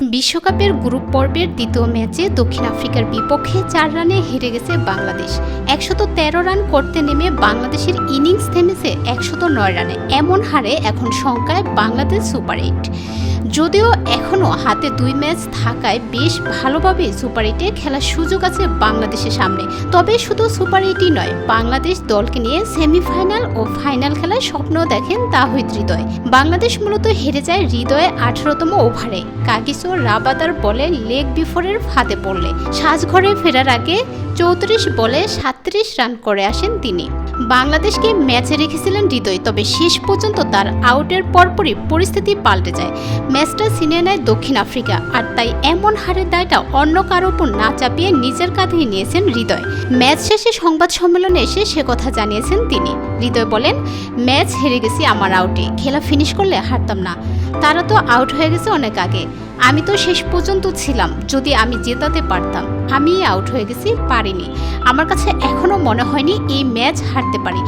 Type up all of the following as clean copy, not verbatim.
বিশ্বকাপের গ্রুপ পর্বের দ্বিতীয় ম্যাচে দক্ষিণ আফ্রিকার বিপক্ষে ৪ রানে হেরে গেছে বাংলাদেশ। ১১৩ রান করতে নেমে বাংলাদেশের ইনিংস থেমেছে ১০৯ রানে। এমন হারে এখন সংখ্যায় বাংলাদেশ সুপার ৮। যদিও এখনও হাতে ২ ম্যাচ থাকায় বেশ ভালোভাবে সুপার ৮-এ খেলার সুযোগ আছে বাংলাদেশের সামনে। তবে শুধু সুপার ৮-ই নয়, বাংলাদেশ দলকে নিয়ে সেমিফাইনাল ও ফাইনাল খেলার স্বপ্ন দেখেন তাহিদ হৃদয়। বাংলাদেশ মূলত হেরে যায় হৃদয়ে ১৮তম ওভারে কাগিসো রাবাদার বলে লেগ বিফোরের ফাঁদে পড়লে। সাজঘরে ফেরার আগে ৩৪ বলে ৩৭ রান করে আসেন তিনি। বাংলাদেশকে ম্যাচে রেখেছিলেন হৃদয়, তবে শেষ পর্যন্ত তার আউটের পরপরই পরিস্থিতি পাল্টে যায়। ম্যাচটা ছিনিয়ে নেয় দক্ষিণ আফ্রিকা, আর তাই এমন হারের দায়টা অন্য কারো উপর না চাপিয়ে নিজের কাঁধেই নিয়েছেন হৃদয়। ম্যাচ শেষে সংবাদ সম্মেলনে এসে সে কথা জানিয়েছেন তিনি। হৃদয় বলেন, ম্যাচ হেরে গেছি আমার আউটে, খেলা ফিনিশ করলে হারতাম না। তারা তো আউট হয়ে গেছে অনেক আগে, আমি তো শেষ পর্যন্ত ছিলাম। যদি আমি জেতাতে পারতাম, আমি আউট হয়ে গেছি, পারিনি। আমার কাছে এখনও মনে হয়নি এই ম্যাচ হারতে পারি।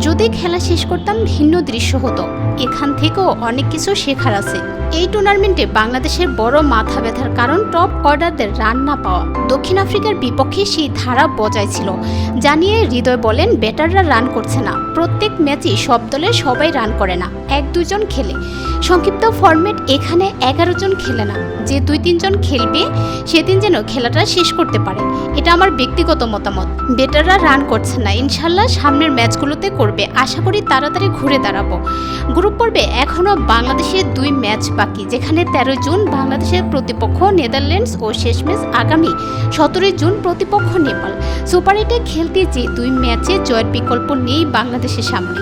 যদি খেলা শেষ করতাম ভিন্ন দৃশ্য হতো। এখান থেকেও অনেক কিছু শেখার আছে। এই টুর্নামেন্টে বাংলাদেশের বড় মাথা ব্যথার কারণ টপ অর্ডারদের রান না পাওয়া। দক্ষিণ আফ্রিকার বিপক্ষে সেই ধারা বজায় ছিল জানিয়ে হৃদয় বলেন, ব্যাটাররা রান করছে না। প্রত্যেক ম্যাচেই সব দলের সবাই রান করে না, ১-২ জন খেলে। সংক্ষিপ্ত ফরম্যাট এখানে ১১ জন খেলে না। যে ২-৩ জন খেলবে সেদিন যেন খেলাটা শেষ করতে পারে, এটা আমার ব্যক্তিগত মতামত। ব্যাটাররা রান করছে না, ইনশাল্লাহ সামনের ম্যাচগুলোতে করবে। আশা করি তাড়াতাড়ি ঘুরে দাঁড়াবো। গ্রুপ পর্বে এখনও বাংলাদেশের ২ ম্যাচ বাকি, যেখানে ১৩ জুন বাংলাদেশের প্রতিপক্ষ নেদারল্যান্ডস ও শেষ ম্যাচ আগামী ১৭ জুন প্রতিপক্ষ নেপাল। সুপার ৮-এ খেলতে যে ২ ম্যাচে জয়ের বিকল্প নেই বাংলাদেশের সামনে।